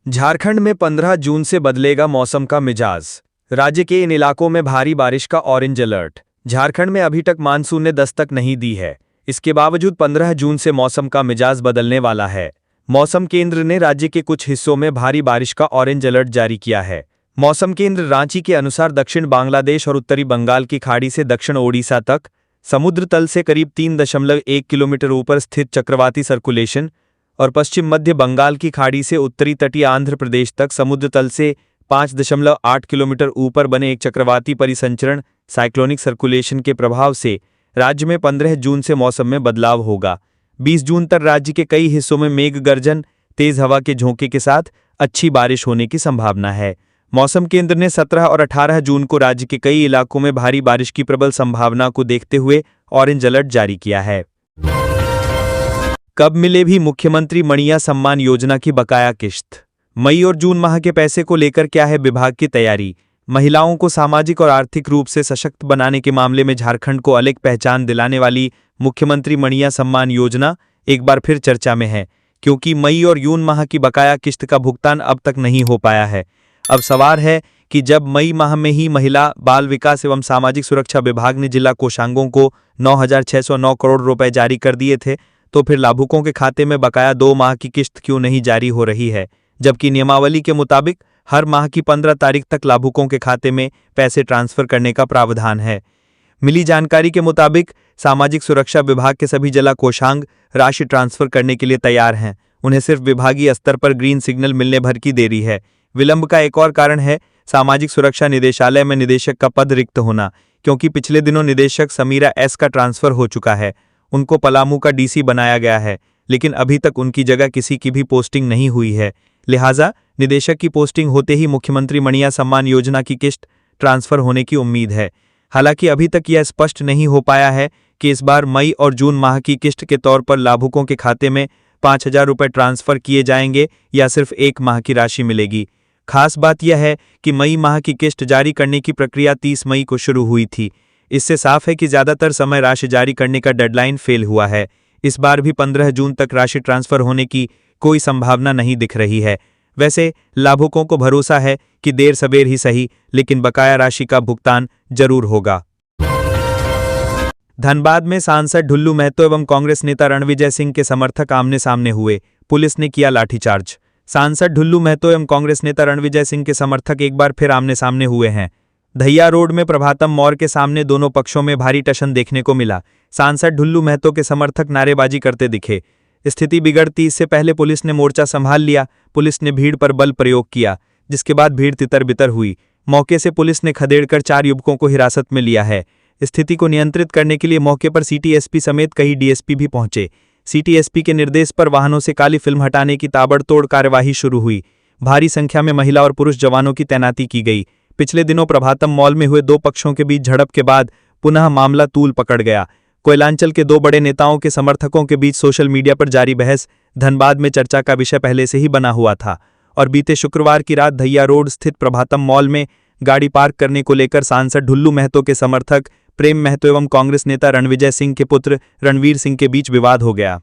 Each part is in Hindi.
झारखंड में 15 जून से बदलेगा मौसम का मिजाज। राज्य के इन इलाकों में भारी बारिश का ऑरेंज अलर्ट। झारखंड में अभी तक मानसून ने दस्तक नहीं दी है। इसके बावजूद 15 जून से मौसम का मिजाज बदलने वाला है। मौसम केंद्र ने राज्य के कुछ हिस्सों में भारी बारिश का ऑरेंज अलर्ट जारी किया है। मौसम केंद्र रांची के अनुसार दक्षिण बांग्लादेश और उत्तरी बंगाल की खाड़ी से दक्षिण ओडिशा तक समुद्र तल से करीब 3.1 किलोमीटर ऊपर स्थित चक्रवाती सर्कुलेशन और पश्चिम मध्य बंगाल की खाड़ी से उत्तरी तटीय आंध्र प्रदेश तक समुद्र तल से 5.8 किलोमीटर ऊपर बने एक चक्रवाती परिसंचरण साइक्लोनिक सर्कुलेशन के प्रभाव से राज्य में 15 जून से मौसम में बदलाव होगा। 20 जून तक राज्य के कई हिस्सों में मेघ गर्जन, तेज हवा के झोंके के साथ अच्छी बारिश होने की संभावना है। मौसम केंद्र ने 17 और 18 जून को राज्य के कई इलाकों में भारी बारिश की प्रबल संभावना को देखते हुए ऑरेंज अलर्ट जारी किया है। कब मिलेगी मुख्यमंत्री मणिया सम्मान योजना की बकाया किश्त? मई और जून माह के पैसे को लेकर क्या है विभाग की तैयारी? महिलाओं को सामाजिक और आर्थिक रूप से सशक्त बनाने के मामले में झारखंड को अलग पहचान दिलाने वाली मुख्यमंत्री मणिया सम्मान योजना एक बार फिर चर्चा में है, क्योंकि मई और जून माह की बकाया किश्त का भुगतान अब तक नहीं हो पाया है। अब सवाल है कि जब मई माह में ही महिला, बाल विकास एवं सामाजिक सुरक्षा विभाग ने जिला कोषांगों को 9,609 करोड़ रुपए जारी कर दिए थे, तो फिर लाभुकों के खाते में बकाया 2 माह की किश्त क्यों नहीं जारी हो रही है, जबकि नियमावली के मुताबिक हर माह की 15 तारीख तक लाभुकों के खाते में पैसे ट्रांसफर करने का प्रावधान है। मिली जानकारी के मुताबिक सामाजिक सुरक्षा विभाग के सभी जिला कोषांग राशि ट्रांसफर करने के लिए तैयार हैं। उन्हें सिर्फ विभागीय स्तर पर ग्रीन सिग्नल मिलने भर की देरी है। विलंब का एक और कारण है सामाजिक सुरक्षा निदेशालय में निदेशक का पद रिक्त होना, क्योंकि पिछले दिनों निदेशक समीरा एस का ट्रांसफर हो चुका है। उनको पलामू का डीसी बनाया गया है, लेकिन अभी तक उनकी जगह किसी की भी पोस्टिंग नहीं हुई है। लिहाजा निदेशक की पोस्टिंग होते ही मुख्यमंत्री मणिया सम्मान योजना की किश्त ट्रांसफर होने की उम्मीद है। हालांकि अभी तक यह स्पष्ट नहीं हो पाया है कि इस बार मई और जून माह की किश्त के तौर पर लाभुकों के खाते में 5,000 रुपये ट्रांसफर किए जाएंगे या सिर्फ 1 माह की राशि मिलेगी। खास बात यह है कि मई माह की किश्त जारी करने की प्रक्रिया 30 मई को शुरू हुई थी। इससे साफ है कि ज्यादातर समय राशि जारी करने का डेडलाइन फेल हुआ है। इस बार भी 15 जून तक राशि ट्रांसफर होने की कोई संभावना नहीं दिख रही है। वैसे लाभुकों को भरोसा है कि देर सवेर ही सही, लेकिन बकाया राशि का भुगतान जरूर होगा। धनबाद में सांसद ढुल्लू महतो एवं कांग्रेस नेता रणविजय सिंह के समर्थक आमने सामने हुए, पुलिस ने किया लाठीचार्ज। सांसद ढुल्लू महतो एवं कांग्रेस नेता रणविजय सिंह के समर्थक एक बार फिर आमने सामने हुए हैं। धैया रोड में प्रभातम मॉल के सामने दोनों पक्षों में भारी टशन देखने को मिला। सांसद ढुल्लू महतो के समर्थक नारेबाजी करते दिखे। स्थिति बिगड़ती इससे पहले पुलिस ने मोर्चा संभाल लिया। पुलिस ने भीड़ पर बल प्रयोग किया, जिसके बाद भीड़ तितर बितर हुई। मौके से पुलिस ने खदेड़कर 4 युवकों को हिरासत में लिया है। स्थिति को नियंत्रित करने के लिए मौके पर सिटी एसपी समेत कई डीएसपी भी पहुंचे। सिटी एसपी के निर्देश पर वाहनों से काली फिल्म हटाने की ताबड़तोड़ कार्यवाही शुरू हुई। भारी संख्या में महिला और पुरुष जवानों की तैनाती की गई। पिछले दिनों प्रभातम मॉल में हुए 2 पक्षों के बीच झड़प के बाद पुनः मामला तूल पकड़ गया। कोयलांचल के 2 बड़े नेताओं के समर्थकों के बीच सोशल मीडिया पर जारी बहस धनबाद में चर्चा का विषय पहले से ही बना हुआ था और बीते शुक्रवार की रात धैया रोड स्थित प्रभातम मॉल में गाड़ी पार्क करने को लेकर सांसद ढुल्लू महतो के समर्थक प्रेम महतो एवं कांग्रेस नेता रणविजय सिंह के पुत्र रणवीर सिंह के बीच विवाद हो गया।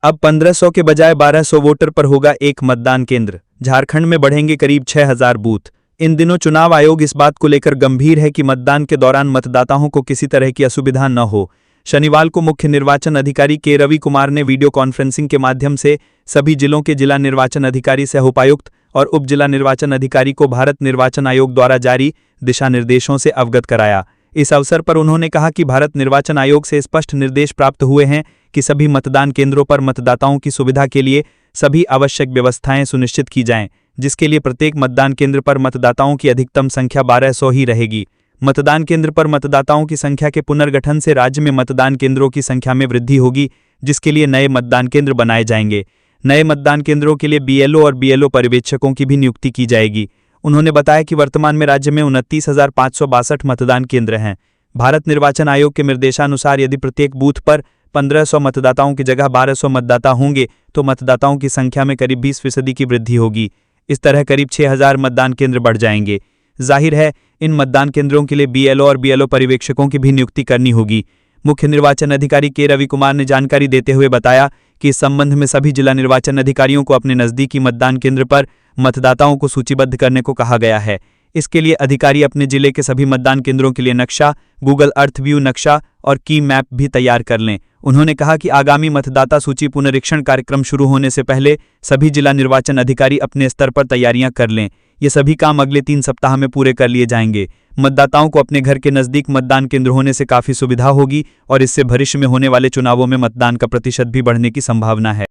अब 1500 के बजाय 1200 वोटर पर होगा एक मतदान केंद्र। झारखंड में बढ़ेंगे करीब 6,000 बूथ। इन दिनों चुनाव आयोग इस बात को लेकर गंभीर है कि मतदान के दौरान मतदाताओं को किसी तरह की असुविधा न हो। शनिवार को मुख्य निर्वाचन अधिकारी के रवि कुमार ने वीडियो कॉन्फ्रेंसिंग के माध्यम से सभी जिलों के जिला निर्वाचन अधिकारी, सह उपायुक्त और उप जिला निर्वाचन अधिकारी को भारत निर्वाचन आयोग द्वारा जारी दिशा निर्देशों से अवगत कराया। इस अवसर पर उन्होंने कहा कि भारत निर्वाचन आयोग से स्पष्ट निर्देश प्राप्त हुए हैं कि सभी मतदान केंद्रों पर मतदाताओं की सुविधा के लिए सभी आवश्यक व्यवस्थाएं सुनिश्चित की जाएं, जिसके लिए प्रत्येक मतदान केंद्र पर मतदाताओं की अधिकतम संख्या 1200 ही रहेगी। मतदान केंद्र पर मतदाताओं की संख्या के पुनर्गठन से राज्य में मतदान केंद्रों की संख्या में वृद्धि होगी, जिसके लिए नए मतदान केंद्र बनाए जाएंगे। नए मतदान केंद्रों के लिए बीएलओ और बीएलओ पर्यवेक्षकों की भी नियुक्ति की जाएगी। उन्होंने बताया कि वर्तमान में राज्य में 29,562 मतदान केंद्र हैं। भारत निर्वाचन आयोग के निर्देशानुसार यदि प्रत्येक बूथ पर 1500 मतदाताओं की जगह 1200 मतदाता होंगे तो मतदाताओं की संख्या में करीब 20% की वृद्धि होगी। इस तरह करीब 6,000 मतदान केंद्र बढ़ जाएंगे। जाहिर है इन मतदान केंद्रों के लिए बीएलओ और बीएलओ पर्यवेक्षकों की भी नियुक्ति करनी होगी। मुख्य निर्वाचन अधिकारी के रवि कुमार ने जानकारी देते हुए बताया कि इस संबंध में सभी जिला निर्वाचन अधिकारियों को अपने नजदीकी मतदान केंद्र पर मतदाताओं को सूचीबद्ध करने को कहा गया है। इसके लिए अधिकारी अपने जिले के सभी मतदान केंद्रों के लिए नक्शा, गूगल अर्थ व्यू नक्शा और की मैप भी तैयार कर लें। उन्होंने कहा कि आगामी मतदाता सूची पुनरीक्षण कार्यक्रम शुरू होने से पहले सभी जिला निर्वाचन अधिकारी अपने स्तर पर तैयारियां कर लें। ये सभी काम अगले 3 सप्ताह में पूरे कर लिए जाएंगे। मतदाताओं को अपने घर के नजदीक मतदान केंद्र होने से काफी सुविधा होगी और इससे भविष्य में होने वाले चुनावों में मतदान का प्रतिशत भी बढ़ने की संभावना है।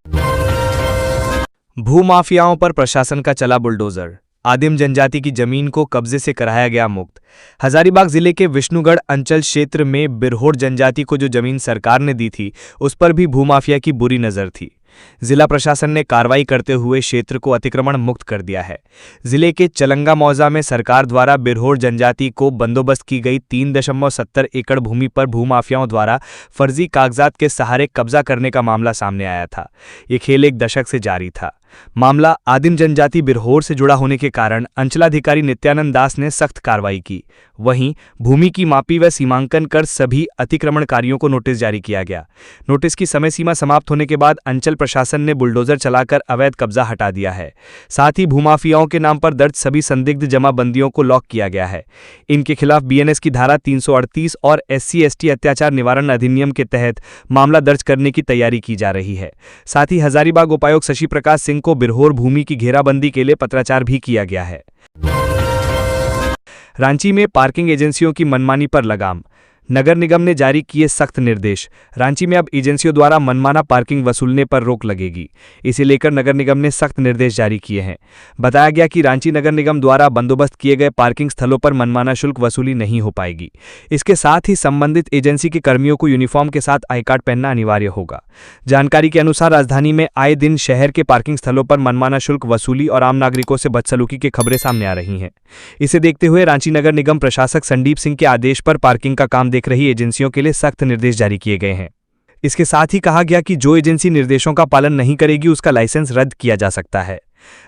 भूमाफियाओं पर प्रशासन का चला बुलडोजर, आदिम जनजाति की जमीन को कब्जे से कराया गया मुक्त। हजारीबाग जिले के विष्णुगढ़ अंचल क्षेत्र में बिरहोर जनजाति को जो जमीन सरकार ने दी थी, उस पर भी भूमाफिया की बुरी नजर थी। जिला प्रशासन ने कार्रवाई करते हुए क्षेत्र को अतिक्रमण मुक्त कर दिया है। जिले के चलंगा मौजा में सरकार द्वारा बिरहोर जनजाति को बंदोबस्त की गई 3.70 एकड़ भूमि पर भूमाफियाओं द्वारा फर्जी कागजात के सहारे कब्जा करने का मामला सामने आया था। ये खेल 1 दशक से जारी था। मामला आदिम जनजाति बिरहोर से जुड़ा होने के कारण अंचलाधिकारी नित्यानंद दास ने सख्त कार्रवाई की। वहीं भूमि की मापी व सीमांकन कर सभी अतिक्रमणकारियों को नोटिस जारी किया गया। नोटिस की समय सीमा समाप्त होने के बाद अंचल प्रशासन ने बुलडोजर चलाकर अवैध कब्जा हटा दिया है। साथ ही भूमाफियाओं के नाम पर दर्ज सभी संदिग्ध जमाबंदियों को लॉक किया गया है। इनके खिलाफ बीएनएस की धारा 338 और SC/ST अत्याचार निवारण अधिनियम के तहत मामला दर्ज करने की तैयारी की जा रही है। साथ ही हजारीबाग उपायुक्त शशि प्रकाश सिंह को बिरहोर भूमि की घेराबंदी के लिए पत्राचार भी किया गया है। रांची में पार्किंग एजेंसियों की मनमानी पर लगाम, नगर निगम ने जारी किए सख्त निर्देश। रांची में अब एजेंसियों द्वारा मनमाना पार्किंग वसूलने पर रोक लगेगी। इसे लेकर नगर निगम ने सख्त निर्देश जारी किए हैं। बताया गया कि रांची नगर निगम द्वारा बंदोबस्त किए गए पार्किंग स्थलों पर मनमाना शुल्क वसूली नहीं हो पाएगी। इसके साथ ही संबंधित एजेंसी के कर्मियों को यूनिफॉर्म के साथ आई कार्ड पहनना अनिवार्य होगा। जानकारी के अनुसार राजधानी में आए दिन शहर के पार्किंग स्थलों पर मनमाना शुल्क वसूली और आम नागरिकों से बदसलूकी की खबरें सामने आ रही हैं। इसे देखते हुए रांची नगर निगम प्रशासक संदीप सिंह के आदेश पर पार्किंग का काम देख रही एजेंसियों के लिए सख्त निर्देश जारी किए गए हैं। इसके साथ ही कहा गया कि जो एजेंसी निर्देशों का पालन नहीं करेगी उसका लाइसेंस रद्द किया जा सकता है।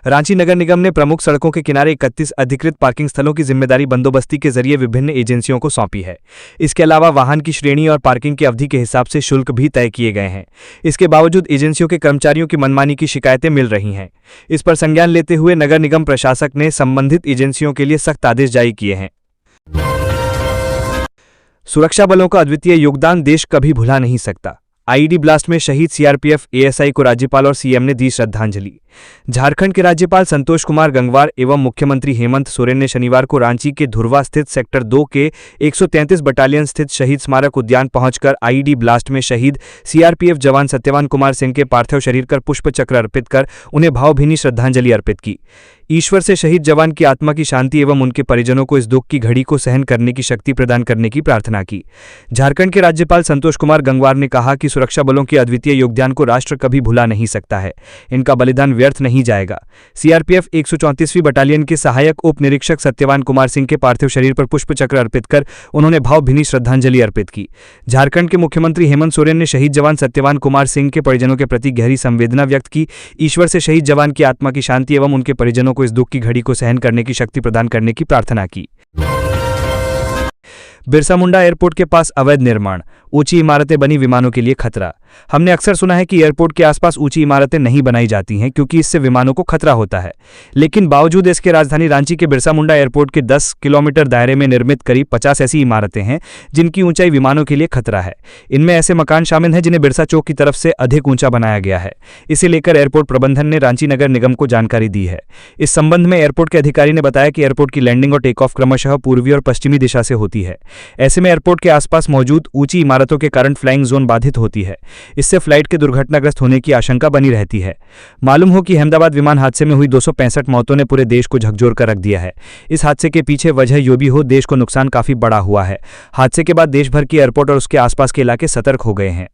रांची नगर निगम ने प्रमुख सड़कों के किनारे 31 अधिकृत पार्किंग स्थलों की जिम्मेदारी बंदोबस्ती के जरिए विभिन्न एजेंसियों को सौंपी है। इसके अलावा वाहन की श्रेणी और पार्किंग की अवधि के हिसाब से शुल्क भी तय किए गए हैं। इसके बावजूद एजेंसियों के कर्मचारियों की मनमानी की शिकायतें मिल रही हैं। इस पर संज्ञान लेते हुए नगर निगम प्रशासक ने संबंधित एजेंसियों के लिए सख्त आदेश जारी किए हैं। सुरक्षा बलों का अद्वितीय योगदान देश कभी भुला नहीं सकता। आईईडी ब्लास्ट में शहीद सीआरपीएफ एएसआई को राज्यपाल और सीएम ने दी श्रद्धांजलि। झारखंड के राज्यपाल संतोष कुमार गंगवार एवं मुख्यमंत्री हेमंत सोरेन ने शनिवार को रांची के धुरवा स्थित सेक्टर 2 के 133 बटालियन स्थित शहीद स्मारक उद्यान पहुंचकर आईईडी ब्लास्ट में शहीद सीआरपीएफ जवान सत्यवान कुमार सिंह के पार्थिव शरीर पर पुष्पचक्र अर्पित कर उन्हें भावभीनी श्रद्धांजलि अर्पित की। ईश्वर से शहीद जवान की आत्मा की शांति एवं उनके परिजनों को इस दुख की घड़ी को सहन करने की शक्ति प्रदान करने की प्रार्थना की। झारखंड के राज्यपाल संतोष कुमार गंगवार ने कहा कि सुरक्षा बलों के अद्वितीय योगदान को राष्ट्र कभी भुला नहीं सकता है। इनका बलिदान व्यर्थ नहीं जाएगा। सीआरपीएफ 134वीं बटालियन के सहायक उप निरीक्षक सत्यवान कुमार सिंह के पार्थिव शरीर पर पुष्पचक्र अर्पित कर उन्होंने भावभीनी श्रद्धांजलि अर्पित की। झारखंड के मुख्यमंत्री हेमंत सोरेन ने शहीद जवान सत्यवान कुमार सिंह के परिजनों के प्रति गहरी संवेदना व्यक्त की। ईश्वर से शहीद जवान की आत्मा की शांति एवं उनके परिजनों को इस दुख की घड़ी को सहन करने की शक्ति प्रदान करने की प्रार्थना की। बिरसा मुंडा एयरपोर्ट के पास अवैध निर्माण, ऊंची इमारतें बनी विमानों के लिए खतरा। हमने अक्सर सुना है कि एयरपोर्ट के आसपास ऊंची इमारतें नहीं बनाई जाती हैं क्योंकि इससे विमानों को खतरा होता है। लेकिन बावजूद इसके राजधानी रांची के बिरसा मुंडा एयरपोर्ट के 10 किलोमीटर दायरे में निर्मित करीब 50 ऐसी इमारतें हैं जिनकी ऊंचाई विमानों के लिए खतरा है। इनमें ऐसे मकान शामिल हैं जिन्हें बिरसा चौक की तरफ से अधिक ऊंचा बनाया गया है। इसे लेकर एयरपोर्ट प्रबंधन ने रांची नगर निगम को जानकारी दी है। इस संबंध में एयरपोर्ट के अधिकारी ने बताया कि एयरपोर्ट की लैंडिंग और टेक ऑफ क्रमशः पूर्वी और पश्चिमी दिशा से होती है। ऐसे में एयरपोर्ट के आसपास मौजूद ऊंची इमारतों के कारण फ्लाइंग जोन बाधित होती है। इससे फ्लाइट के दुर्घटनाग्रस्त होने की आशंका बनी रहती है। मालूम हो कि अहमदाबाद विमान हादसे में हुई 265 मौतों ने पूरे देश को झकझोर कर रख दिया है। इस हादसे के पीछे वजह यो भी हो, देश को नुकसान काफी बड़ा हुआ है। हादसे के बाद देश भर के एयरपोर्ट और उसके आसपास के इलाके सतर्क हो गए हैं।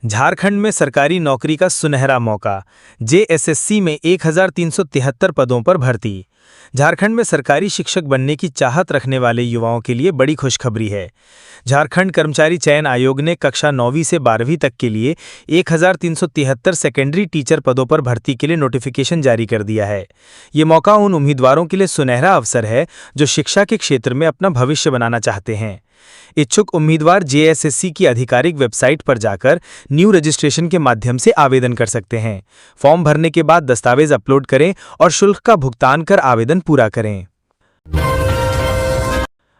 झारखंड में सरकारी नौकरी का सुनहरा मौका, जेएसएससी में 1373 पदों पर भर्ती। झारखंड में सरकारी शिक्षक बनने की चाहत रखने वाले युवाओं के लिए बड़ी खुशखबरी है। झारखंड कर्मचारी चयन आयोग ने कक्षा 9वीं से 12वीं तक के लिए 1373 सेकेंडरी टीचर पदों पर भर्ती के लिए नोटिफिकेशन जारी कर दिया है। ये मौका उन उम्मीदवारों के लिए सुनहरा अवसर है जो शिक्षा के क्षेत्र में अपना भविष्य बनाना चाहते हैं। इच्छुक उम्मीदवार जेएसएससी की आधिकारिक वेबसाइट पर जाकर न्यू रजिस्ट्रेशन के माध्यम से आवेदन कर सकते हैं। फॉर्म भरने के बाद दस्तावेज अपलोड करें और शुल्क का भुगतान कर आवेदन पूरा करें।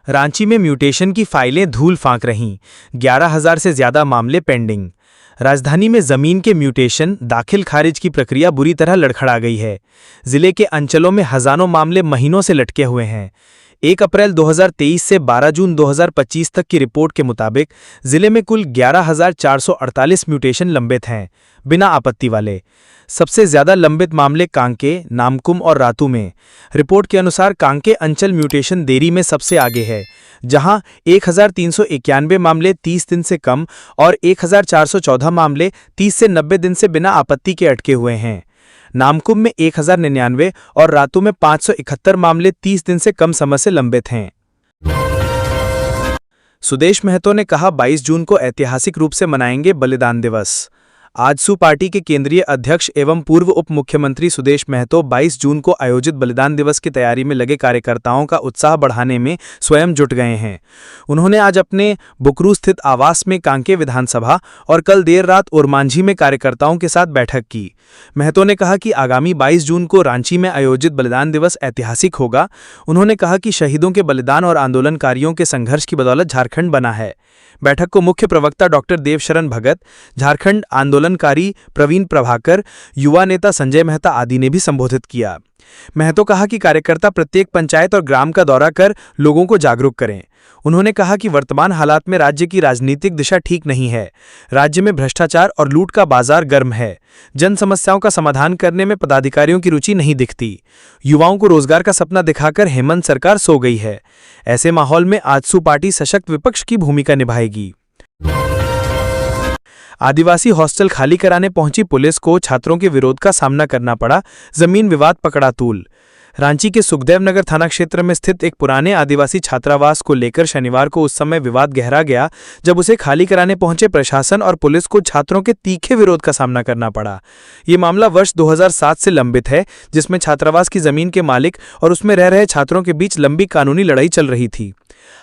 रांची में म्यूटेशन की फाइलें धूल फांक रहीं, 11,000 से ज्यादा मामले पेंडिंग। राजधानी में जमीन के म्यूटेशन दाखिल खारिज की प्रक्रिया बुरी तरह लड़खड़ा गई है। जिले के अंचलों में हजारों मामले महीनों से लटके हुए हैं। 1 अप्रैल 2023 से 12 जून 2025 तक की रिपोर्ट के मुताबिक जिले में कुल 11,448 म्यूटेशन लंबित हैं, बिना आपत्ति वाले। सबसे ज्यादा लंबित मामले कांके, नामकुम और रातू में। रिपोर्ट के अनुसार कांके अंचल म्यूटेशन देरी में सबसे आगे है, जहां 1,391 मामले 30 दिन से कम और 1,414 मामले 30 से 90 दिन से बिना आपत्ति के अटके हुए हैं। नामकुम में 1,099 और रातू में 571 मामले 30 दिन से कम समय से लंबित हैं। सुदेश महतो ने कहा 22 जून को ऐतिहासिक रूप से मनाएंगे बलिदान दिवस। आजसू पार्टी के केंद्रीय अध्यक्ष एवं पूर्व उप मुख्यमंत्री सुदेश महतो 22 जून को आयोजित बलिदान दिवस की तैयारी में लगे कार्यकर्ताओं का उत्साह बढ़ाने में स्वयं जुट गए हैं। उन्होंने आज अपने बुकरू स्थित आवास में कांके विधानसभा और कल देर रात ओरमांझी में कार्यकर्ताओं के साथ बैठक की। महतो ने कहा कि आगामी 22 जून को रांची में आयोजित बलिदान दिवस ऐतिहासिक होगा। उन्होंने कहा कि शहीदों के बलिदान और आंदोलनकारियों के संघर्ष की बदौलत झारखंड बना है। बैठक को मुख्य प्रवक्ता डॉक्टर देवशरण भगत, झारखंड आंदोलनकारी प्रवीण प्रभाकर, युवा नेता संजय मेहता आदि ने भी संबोधित किया। महतो कहा कि कार्यकर्ता प्रत्येक पंचायत और ग्राम का दौरा कर लोगों को जागरूक करें। उन्होंने कहा कि वर्तमान हालात में राज्य की राजनीतिक दिशा ठीक नहीं है। राज्य में भ्रष्टाचार और लूट का बाजार गर्म है। जन समस्याओं का समाधान करने में पदाधिकारियों की रुचि नहीं दिखती। युवाओं को रोजगार का सपना दिखाकर हेमंत सरकार सो गई है। ऐसे माहौल में आजसू पार्टी सशक्त विपक्ष की भूमिका निभाएगी। आदिवासी हॉस्टल खाली कराने पहुंची पुलिस को छात्रों के विरोध का सामना करना पड़ा, जमीन विवाद पकड़ा तूल। रांची के सुखदेव नगर थाना क्षेत्र में स्थित एक पुराने आदिवासी छात्रावास को लेकर शनिवार को उस समय विवाद गहरा गया जब उसे खाली कराने पहुंचे प्रशासन और पुलिस को छात्रों के तीखे विरोध का सामना करना पड़ा। ये मामला वर्ष 2007 से लंबित है, जिसमें छात्रावास की जमीन के मालिक और उसमें रह रहे छात्रों के बीच लंबी कानूनी लड़ाई चल रही थी।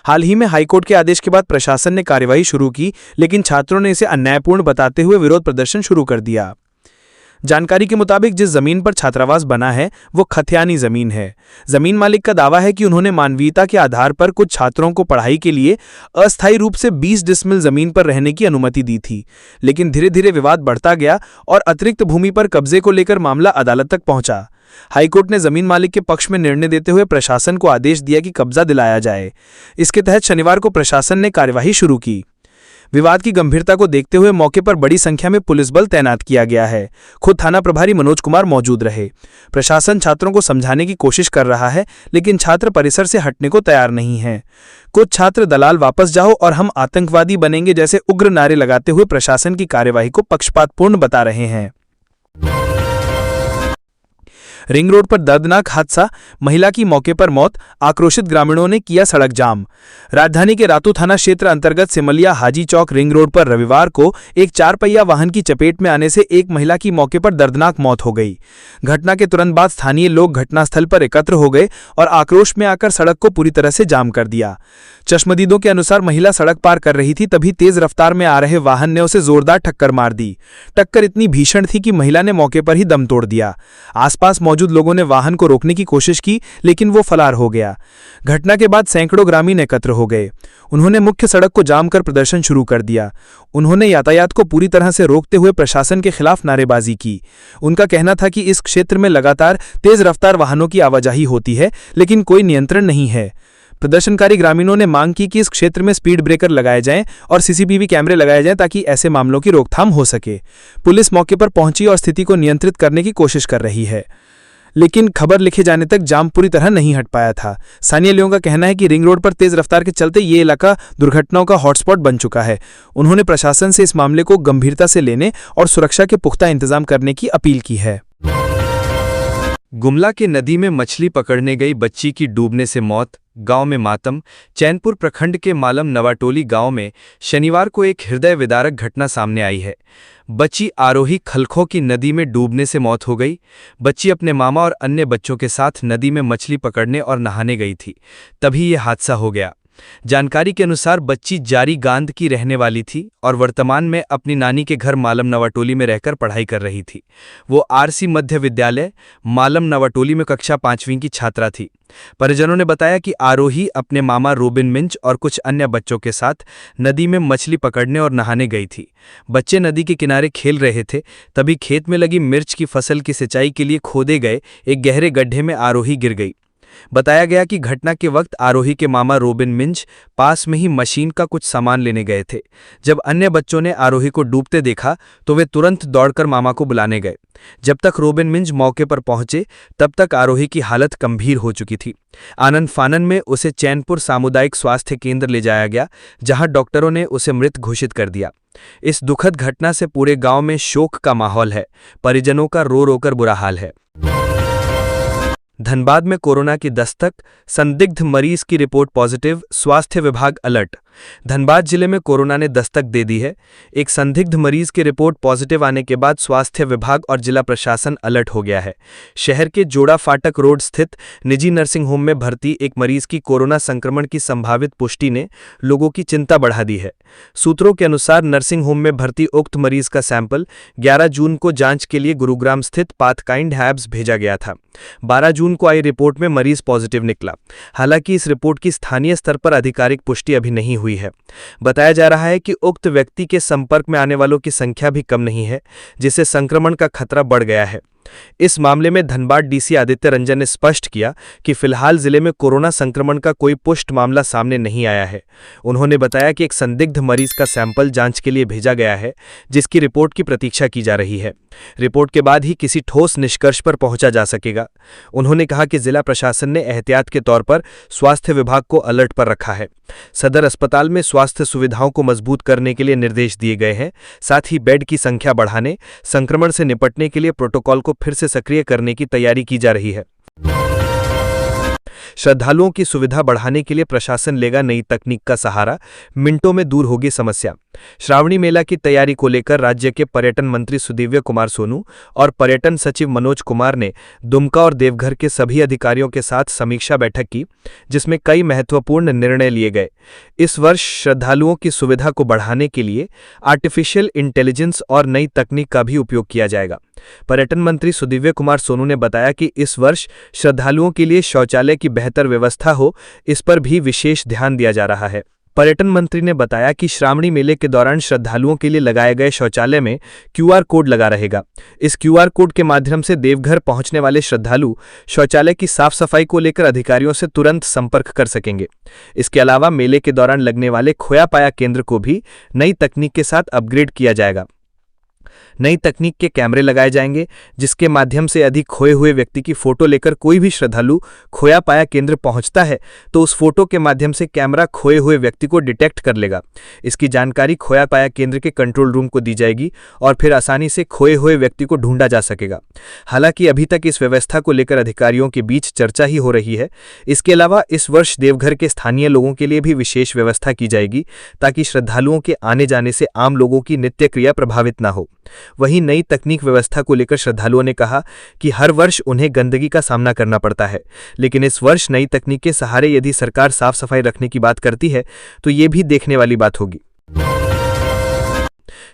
हाल ही में हाईकोर्ट के आदेश के बाद प्रशासन ने कार्यवाही शुरू की, लेकिन छात्रों ने इसे अन्यायपूर्ण बताते हुए विरोध प्रदर्शन शुरू कर दिया। जानकारी के मुताबिक जिस जमीन पर छात्रावास बना है वो खतियानी जमीन है। जमीन मालिक का दावा है कि उन्होंने मानवीयता के आधार पर कुछ छात्रों को पढ़ाई के लिए अस्थायी रूप से 20 डिसमिल जमीन पर रहने की अनुमति दी थी, लेकिन धीरे धीरे विवाद बढ़ता गया और अतिरिक्त भूमि पर कब्जे को लेकर मामला अदालत तक पहुंचा। हाईकोर्ट ने जमीन मालिक के पक्ष में निर्णय देते हुए प्रशासन को आदेश दिया कि कब्जा दिलाया जाए। इसके तहत शनिवार को प्रशासन ने कार्यवाही शुरू की। विवाद की गंभीरता को देखते हुए मौके पर बड़ी संख्या में पुलिस बल तैनात किया गया है। खुद थाना प्रभारी मनोज कुमार मौजूद रहे। प्रशासन छात्रों को समझाने की कोशिश कर रहा है, लेकिन छात्र परिसर से हटने को तैयार नहीं है। कुछ छात्र दलाल वापस जाओ और हम आतंकवादी बनेंगे जैसे उग्र नारे लगाते हुए प्रशासन की कार्यवाही को पक्षपातपूर्ण बता रहे हैं। रिंग रोड पर दर्दनाक हादसा, महिला की मौके पर मौत, आक्रोशित ग्रामीणों ने किया सड़क जाम। राजधानी के रातू थाना क्षेत्र अंतर्गत सिमलिया हाजी चौक रिंग रोड पर रविवार को एक 4 पहिया वाहन की चपेट में आने से एक महिला की मौके पर दर्दनाक मौत हो गई। घटना के तुरंत बाद स्थानीय लोग घटनास्थल पर एकत्र हो गए और आक्रोश में आकर सड़क को पूरी तरह से जाम कर दिया। चश्मदीदों के अनुसार महिला सड़क पार कर रही थी, तभी तेज रफ्तार में आ रहे वाहन ने उसे जोरदार टक्कर मार दी। टक्कर इतनी भीषण थी कि महिला ने मौके पर ही दम तोड़ दिया। आसपास मौजूद लोगों ने वाहन को रोकने की कोशिश की, लेकिन वो फरार हो गया। घटना के बाद सैकड़ों ग्रामीण एकत्र हो गए। उन्होंने मुख्य सड़क को जाम कर प्रदर्शन शुरू कर दिया। उन्होंने यातायात को पूरी तरह से रोकते हुए प्रशासन के खिलाफ नारेबाजी की। उनका कहना था कि इस क्षेत्र में लगातार तेज रफ्तार वाहनों की आवाजाही होती है, लेकिन कोई नियंत्रण नहीं है। प्रदर्शनकारी ग्रामीणों ने मांग की कि इस क्षेत्र में स्पीड ब्रेकर लगाए जाएं और सीसीटीवी कैमरे लगाए जाएं ताकि ऐसे मामलों की रोकथाम हो सके। पुलिस मौके पर पहुंची और स्थिति को नियंत्रित करने की कोशिश कर रही है, लेकिन खबर लिखे जाने तक जाम पूरी तरह नहीं हट पाया था। स्थानीय लोगों का कहना है कि रिंग रोड पर तेज रफ्तार के चलते ये इलाका दुर्घटनाओं का हॉटस्पॉट बन चुका है। उन्होंने प्रशासन से इस मामले को गंभीरता से लेने और सुरक्षा के पुख्ता इंतजाम करने की अपील की है। गुमला के नदी में मछली पकड़ने गई बच्ची की डूबने से मौत, गांव में मातम। चैनपुर प्रखंड के मालम नवाटोली गांव में शनिवार को एक हृदय विदारक घटना सामने आई है। बच्ची आरोही खलखो की नदी में डूबने से मौत हो गई। बच्ची अपने मामा और अन्य बच्चों के साथ नदी में मछली पकड़ने और नहाने गई थी, तभी यह हादसा हो गया। जानकारी के अनुसार बच्ची जारी गांध की रहने वाली थी और वर्तमान में अपनी नानी के घर मालम नवाटोली में रहकर पढ़ाई कर रही थी। वो आरसी मध्य विद्यालय मालम नवाटोली में कक्षा 5वीं की छात्रा थी। परिजनों ने बताया कि आरोही अपने मामा रोबिन मिंज और कुछ अन्य बच्चों के साथ नदी में मछली पकड़ने और नहाने गई थी। बच्चे नदी के किनारे खेल रहे थे, तभी खेत में लगी मिर्च की फसल की सिंचाई के लिए खोदे गए एक गहरे गड्ढे में आरोही गिर गई। बताया गया कि घटना के वक्त आरोही के मामा रोबिन मिंज पास में ही मशीन का कुछ सामान लेने गए थे। जब अन्य बच्चों ने आरोही को डूबते देखा तो वे तुरंत दौड़कर मामा को बुलाने गए। जब तक रोबिन मिंज मौके पर पहुंचे तब तक आरोही की हालत गंभीर हो चुकी थी। आनन फानन में उसे चैनपुर सामुदायिक स्वास्थ्य केंद्र ले जाया गया, जहां डॉक्टरों ने उसे मृत घोषित कर दिया। इस दुखद घटना से पूरे गांव में शोक का माहौल है। परिजनों का रो रोकर बुरा हाल है। धनबाद में कोरोना की दस्तक, संदिग्ध मरीज की रिपोर्ट पॉजिटिव, स्वास्थ्य विभाग अलर्ट। धनबाद जिले में कोरोना ने दस्तक दे दी है। एक संदिग्ध मरीज की रिपोर्ट पॉजिटिव आने के बाद स्वास्थ्य विभाग और जिला प्रशासन अलर्ट हो गया है। शहर के जोड़ा फाटक रोड स्थित निजी नर्सिंग होम में भर्ती एक मरीज की कोरोना संक्रमण की संभावित पुष्टि ने लोगों की चिंता बढ़ा दी है। सूत्रों के अनुसार नर्सिंग होम में भर्ती उक्त मरीज का सैंपल 11 जून को जांच के लिए गुरुग्राम स्थित पाथकाइंड हैब्स भेजा गया था। 12 जून को आई रिपोर्ट में मरीज पॉजिटिव निकला। हालांकि इस रिपोर्ट की स्थानीय स्तर पर आधिकारिक पुष्टि अभी नहीं हुई है। बताया जा रहा है कि उक्त व्यक्ति के संपर्क में आने वालों की संख्या भी कम नहीं है, जिससे संक्रमण का खतरा बढ़ गया है। इस मामले में धनबाद डीसी आदित्य रंजन ने स्पष्ट किया कि फिलहाल जिले में कोरोना संक्रमण का कोई पुष्ट मामला सामने नहीं आया है। उन्होंने बताया कि एक संदिग्ध मरीज का सैंपल जांच के लिए भेजा गया है, जिसकी रिपोर्ट की प्रतीक्षा की जा रही है। रिपोर्ट के बाद ही किसी ठोस निष्कर्ष पर पहुंचा जा सकेगा। उन्होंने कहा कि जिला प्रशासन ने एहतियात के तौर पर स्वास्थ्य विभाग को अलर्ट पर रखा है। सदर अस्पताल में स्वास्थ्य सुविधाओं को मजबूत करने के लिए निर्देश दिए गए हैं। साथ ही बेड की संख्या बढ़ाने, संक्रमण से निपटने के लिए प्रोटोकॉल को फिर से सक्रिय करने की तैयारी की जा रही है। श्रद्धालुओं की सुविधा बढ़ाने के लिए प्रशासन लेगा नई तकनीक का सहारा, मिनटों में दूर होगी समस्या। श्रावणी मेला की तैयारी को लेकर राज्य के पर्यटन मंत्री सुदिव्य कुमार सोनू और पर्यटन सचिव मनोज कुमार ने दुमका और देवघर के सभी अधिकारियों के साथ समीक्षा बैठक की, जिसमें कई महत्वपूर्ण निर्णय लिए गए। इस वर्ष श्रद्धालुओं की सुविधा को बढ़ाने के लिए आर्टिफिशियल इंटेलिजेंस और नई तकनीक का भी उपयोग किया जाएगा। पर्यटन मंत्री सुदिव्य कुमार सोनू ने बताया कि इस वर्ष श्रद्धालुओं के लिए शौचालय की बेहतर व्यवस्था हो, इस पर भी विशेष ध्यान दिया जा रहा है। पर्यटन मंत्री ने बताया कि श्रावणी मेले के दौरान श्रद्धालुओं के लिए लगाए गए शौचालय में QR कोड लगा रहेगा। इस QR कोड के माध्यम से देवघर पहुंचने वाले श्रद्धालु शौचालय की साफ सफाई को लेकर अधिकारियों से तुरंत संपर्क कर सकेंगे। इसके अलावा मेले के दौरान लगने वाले खोया पाया केंद्र को भी नई तकनीक के साथ अपग्रेड किया जाएगा। नई तकनीक के कैमरे लगाए जाएंगे, जिसके माध्यम से यदि खोए हुए व्यक्ति की फोटो लेकर कोई भी श्रद्धालु खोया पाया केंद्र पहुंचता है तो उस फोटो के माध्यम से कैमरा खोए हुए व्यक्ति को डिटेक्ट कर लेगा। इसकी जानकारी खोया पाया केंद्र के कंट्रोल रूम को दी जाएगी और फिर आसानी से खोए हुए व्यक्ति को ढूंढा जा सकेगा। हालांकि अभी तक इस व्यवस्था को लेकर अधिकारियों के बीच चर्चा ही हो रही है। इसके अलावा इस वर्ष देवघर के स्थानीय लोगों के लिए भी विशेष व्यवस्था की जाएगी, ताकि श्रद्धालुओं के आने जाने से आम लोगों की नित्य क्रिया प्रभावित न हो। वहीं नई तकनीक व्यवस्था को लेकर श्रद्धालुओं ने कहा कि हर वर्ष उन्हें गंदगी का सामना करना पड़ता है, लेकिन इस वर्ष नई तकनीक के सहारे यदि सरकार साफ सफाई रखने की बात करती है तो ये भी देखने वाली बात होगी।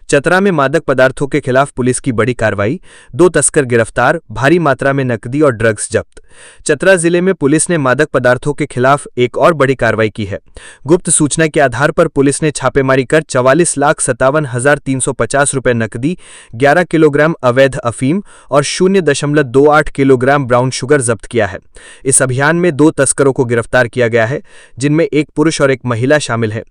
चतरा में मादक पदार्थों के खिलाफ पुलिस की बड़ी कार्रवाई, 2 तस्कर गिरफ्तार, भारी मात्रा में नकदी और ड्रग्स जब्त। चतरा जिले में पुलिस ने मादक पदार्थों के खिलाफ एक और बड़ी कार्रवाई की है। गुप्त सूचना के आधार पर पुलिस ने छापेमारी कर 44,57,350 रुपए नकदी, 11 किलोग्राम अवैध अफीम और 0.28 किलोग्राम ब्राउन शुगर जब्त किया है। इस अभियान में 2 तस्करों को गिरफ्तार किया गया है, जिनमें एक पुरुष और एक महिला शामिल है।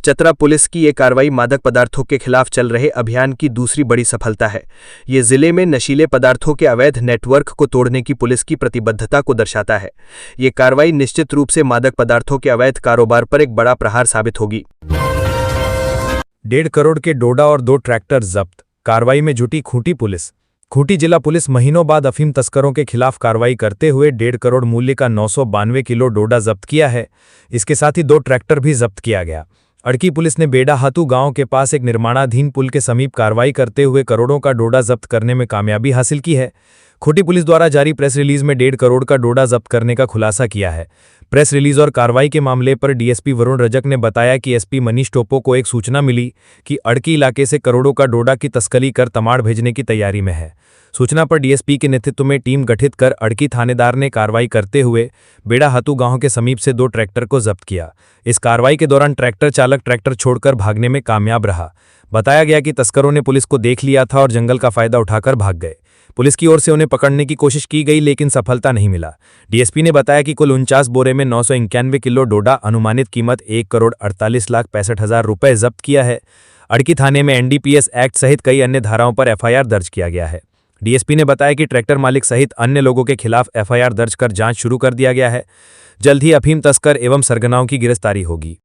चतरा पुलिस की ये कार्रवाई मादक पदार्थों के खिलाफ चल रहे अभियान की दूसरी बड़ी सफलता है। ये जिले में नशीले पदार्थों के अवैध नेटवर्क को तोड़ने की पुलिस की प्रतिबद्धता को दर्शाता है। ये कार्रवाई निश्चित रूप से मादक पदार्थों के अवैध कारोबार पर एक बड़ा प्रहार साबित होगी। 1.5 करोड़ के डोडा और 2 ट्रैक्टर जब्त, कार्रवाई में जुटी खूंटी पुलिस। खूंटी जिला पुलिस महीनों बाद अफीम तस्करों के खिलाफ कार्रवाई करते हुए 1.5 करोड़ मूल्य का 992 किलो डोडा जब्त किया है। इसके साथ ही 2 ट्रैक्टर भी जब्त किया गया। अड़की पुलिस ने बेडाहातू गांव के पास एक निर्माणाधीन पुल के समीप कार्रवाई करते हुए करोड़ों का डोडा जब्त करने में कामयाबी हासिल की है। खूंटी पुलिस द्वारा जारी प्रेस रिलीज में 1.5 करोड़ का डोडा जब्त करने का खुलासा किया है। प्रेस रिलीज और कार्रवाई के मामले पर डीएसपी वरुण रजक ने बताया कि एसपी मनीष टोपो को एक सूचना मिली कि अड़की इलाके से करोड़ों का डोडा की तस्करी कर तमाड़ भेजने की तैयारी में है। सूचना पर डीएसपी के नेतृत्व में टीम गठित कर अड़की थानेदार ने कार्रवाई करते हुए बेड़ा हातू गांव के समीप से 2 ट्रैक्टर को जब्त किया। इस कार्रवाई के दौरान ट्रैक्टर चालक ट्रैक्टर छोड़कर भागने में कामयाब रहा। बताया गया कि तस्करों ने पुलिस को देख लिया था और जंगल का फायदा उठाकर भाग गए। पुलिस की ओर से उन्हें पकड़ने की कोशिश की गई लेकिन सफलता नहीं मिला। डीएसपी ने बताया कि कुल 49 बोरे में 991 किलो डोडा अनुमानित कीमत 1,48,65,000 रुपए जब्त किया है। अड़की थाने में एनडीपीएस एक्ट सहित कई अन्य धाराओं पर एफआईआर दर्ज किया गया है। डीएसपी ने बताया कि ट्रैक्टर मालिक सहित अन्य लोगों के खिलाफ एफआईआर दर्ज कर जांच शुरू कर दिया गया है। जल्द ही अफीम तस्कर एवं सरगनाओं की गिरफ्तारी होगी।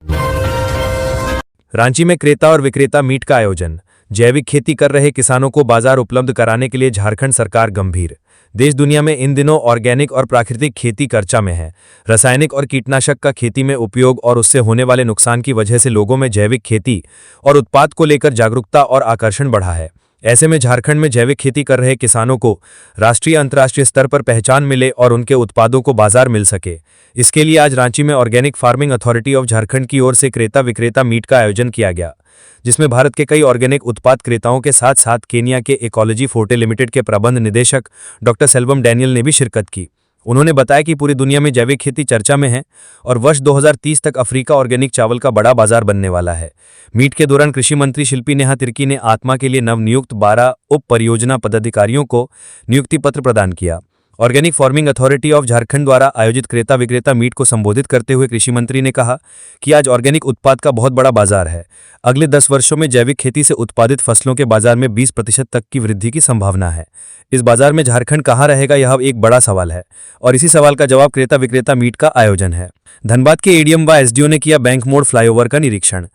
रांची में क्रेता और विक्रेता मीट का आयोजन। जैविक खेती कर रहे किसानों को बाजार उपलब्ध कराने के लिए झारखंड सरकार गंभीर। देश दुनिया में इन दिनों ऑर्गेनिक और प्राकृतिक खेती चर्चा में है। रासायनिक और कीटनाशक का खेती में उपयोग और उससे होने वाले नुकसान की वजह से लोगों में जैविक खेती और उत्पाद को लेकर जागरूकता और आकर्षण बढ़ा है। ऐसे में झारखंड में जैविक खेती कर रहे किसानों को राष्ट्रीय अंतर्राष्ट्रीय स्तर पर पहचान मिले और उनके उत्पादों को बाजार मिल सके, इसके लिए आज रांची में organic farming authority of Jharkhand की ओर से क्रेता विक्रेता मीट का आयोजन किया गया, जिसमें भारत के कई ऑर्गेनिक उत्पाद क्रेताओं के साथ साथ केनिया के इकोलॉजी फोर्टे लिमिटेड के प्रबंध निदेशक डॉक्टर सेल्वम डैनियल ने भी शिरकत की। उन्होंने बताया कि पूरी दुनिया में जैविक खेती चर्चा में है और वर्ष 2030 तक अफ्रीका ऑर्गेनिक चावल का बड़ा बाजार बनने वाला है। मीट के दौरान कृषि मंत्री शिल्पी नेहा तिर्की ने आत्मा के लिए नवनियुक्त 12 उप परियोजना पदाधिकारियों को नियुक्ति पत्र प्रदान किया। Organic farming authority of Jharkhand द्वारा आयोजित क्रेता विक्रेता मीट को संबोधित करते हुए कृषि मंत्री ने कहा कि आज ऑर्गेनिक उत्पाद का बहुत बड़ा बाजार है। अगले 10 वर्षों में जैविक खेती से उत्पादित फसलों के बाजार में 20% तक की वृद्धि की संभावना है। इस बाजार में झारखंड कहाँ रहेगा, यह एक बड़ा सवाल है और इसी सवाल का जवाब क्रेता विक्रेता मीट का आयोजन है। धनबाद के एडीएम व एसडीओ ने किया बैंक मोड़ फ्लाईओवर का निरीक्षण।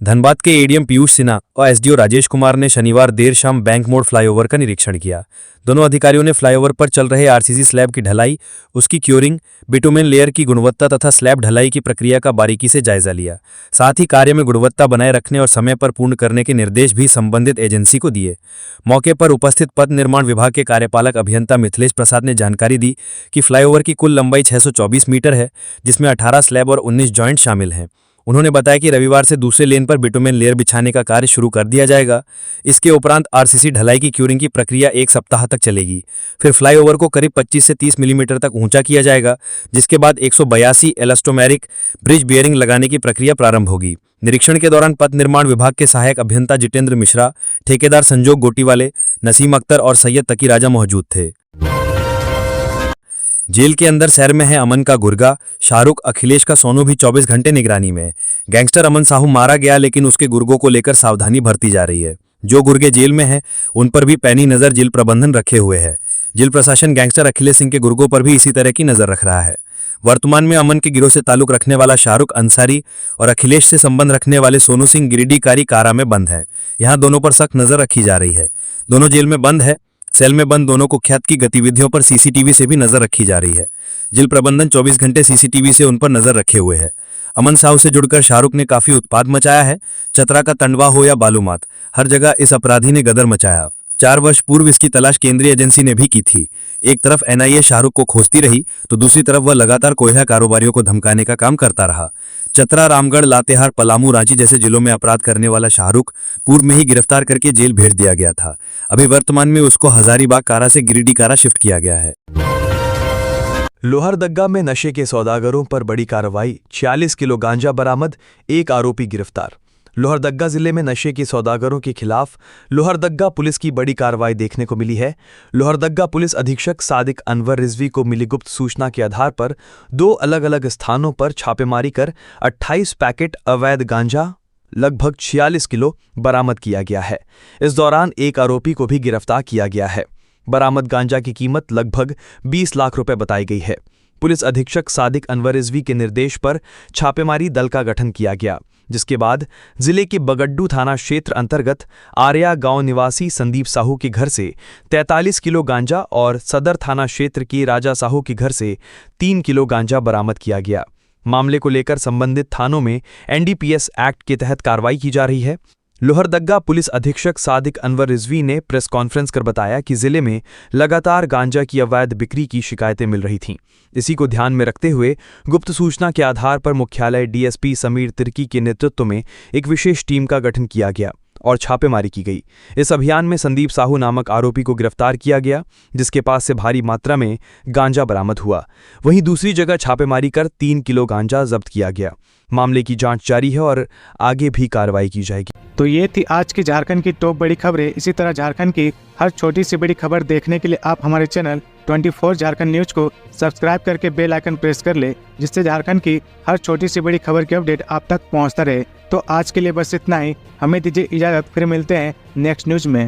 धनबाद के एडीएम पीयूष सिन्हा और एसडीओ राजेश कुमार ने शनिवार देर शाम बैंक मोड़ फ्लाईओवर का निरीक्षण किया। दोनों अधिकारियों ने फ्लाईओवर पर चल रहे आरसीसी स्लैब की ढलाई, उसकी क्योरिंग, बिटुमेन लेयर की गुणवत्ता तथा स्लैब ढलाई की प्रक्रिया का बारीकी से जायजा लिया। साथ ही कार्य में गुणवत्ता बनाए रखने और समय पर पूर्ण करने के निर्देश भी संबंधित एजेंसी को दिए। मौके पर उपस्थित पथ निर्माण विभाग के कार्यपालक अभियंता मिथिलेश प्रसाद ने जानकारी दी कि फ्लाईओवर की कुल लंबाई 624 मीटर है, जिसमें 18 स्लैब और 19 जॉइंट शामिल हैं। उन्होंने बताया कि रविवार से दूसरे लेन पर बिटुमेन लेयर बिछाने का कार्य शुरू कर दिया जाएगा। इसके उपरांत आरसीसी ढलाई की क्यूरिंग की प्रक्रिया 1 सप्ताह तक चलेगी। फिर फ्लाईओवर को करीब 25 से 30 मिलीमीटर तक ऊंचा किया जाएगा, जिसके बाद 182 एलास्टोमेरिक ब्रिज बियरिंग लगाने की प्रक्रिया प्रारंभ होगी। निरीक्षण के दौरान पथ निर्माण विभाग के सहायक अभियंता जितेंद्र मिश्रा, ठेकेदार संजोग गोटीवाले, नसीम अख्तर और सैयद तकी राजा मौजूद थे। जेल के अंदर सैर में है अमन का गुर्गा, शाहरुख अखिलेश का सोनू भी 24 घंटे निगरानी में। गैंगस्टर अमन साहू मारा गया, लेकिन उसके गुर्गों को लेकर सावधानी बरती जा रही है। जो गुर्गे जेल में हैं, उन पर भी पैनी नजर जेल प्रबंधन रखे हुए है। जेल प्रशासन गैंगस्टर अखिलेश सिंह के गुर्गों पर भी इसी तरह की नजर रख रहा है। वर्तमान में अमन के गिरोह से ताल्लुक रखने वाला शाहरुख अंसारी और अखिलेश से संबंध रखने वाले सोनू सिंह गिरिडीह कारा में बंद है। यहां दोनों पर सख्त नजर रखी जा रही है। दोनों जेल में बंद है। सेल में बंद दोनों कुख्यात की गतिविधियों पर सीसीटीवी से भी नजर रखी जा रही है। जेल प्रबंधन 24 घंटे सीसीटीवी से उन पर नजर रखे हुए है। अमन साहू से जुड़कर शाहरुख ने काफी उत्पाद मचाया है। चतरा का तंडवा हो या बालूमात, हर जगह इस अपराधी ने गदर मचाया। 4 वर्ष पूर्व इसकी तलाश केंद्रीय एजेंसी ने भी की थी। एक तरफ एनआईए शाहरुख को खोजती रही तो दूसरी तरफ वह लगातार कोयला कारोबारियों को धमकाने का काम करता रहा। चतरा, रामगढ़, लातेहार, पलामू, रांची जैसे जिलों में अपराध करने वाला शाहरुख पूर्व में ही गिरफ्तार करके जेल भेज दिया गया था। अभी वर्तमान में उसको हजारीबाग कारा से गिरिडीह कारा शिफ्ट किया गया है। लोहरदग्गा में नशे के सौदागरों पर बड़ी कार्रवाई, 46 किलो गांजा बरामद, 1 आरोपी गिरफ्तार। लोहरदग्गा जिले में नशे के सौदागरों के खिलाफ लोहरदग्गा पुलिस की बड़ी कार्रवाई देखने को मिली है। लोहरदग्गा पुलिस अधीक्षक सादिक अनवर रिजवी को मिली गुप्त सूचना के आधार पर 2 अलग अलग स्थानों पर छापेमारी कर 28 पैकेट अवैध गांजा लगभग 46 किलो बरामद किया गया है। इस दौरान 1 आरोपी को भी गिरफ्तार किया गया है। बरामद गांजा की कीमत लगभग 20 लाख रुपए बताई गई है। पुलिस अधीक्षक सादिक अनवर रिजवी के निर्देश पर छापेमारी दल का गठन किया गया, जिसके बाद जिले के बगड्डू थाना क्षेत्र अंतर्गत आर्या गांव निवासी संदीप साहू के घर से 43 किलो गांजा और सदर थाना क्षेत्र के राजा साहू के घर से 3 किलो गांजा बरामद किया गया। मामले को लेकर संबंधित थानों में एनडीपीएस एक्ट के तहत कार्रवाई की जा रही है। लोहरदग्गा पुलिस अधीक्षक सादिक अनवर रिजवी ने प्रेस कॉन्फ्रेंस कर बताया कि जिले में लगातार गांजा की अवैध बिक्री की शिकायतें मिल रही थीं। इसी को ध्यान में रखते हुए गुप्त सूचना के आधार पर मुख्यालय डीएसपी समीर तिर्की के नेतृत्व में एक विशेष टीम का गठन किया गया और छापेमारी की गई। इस अभियान में संदीप साहू नामक आरोपी को गिरफ्तार किया गया, जिसके पास से भारी मात्रा में गांजा बरामद हुआ। वहीं दूसरी जगह छापेमारी कर 3 किलो गांजा जब्त किया गया। मामले की जांच जारी है और आगे भी कार्रवाई की जाएगी। तो ये थी आज की झारखंड की टॉप बड़ी खबरें। इसी तरह झारखंड की हर छोटी सी बड़ी खबर देखने के लिए आप हमारे चैनल 24 झारखंड न्यूज को सब्सक्राइब करके बेल आइकन प्रेस कर ले, जिससे झारखंड की हर छोटी सी बड़ी खबर की अपडेट आप तक पहुंचता रहे। तो आज के लिए बस इतना ही। हमें दीजिए इजाजत, फिर मिलते हैं नेक्स्ट न्यूज में।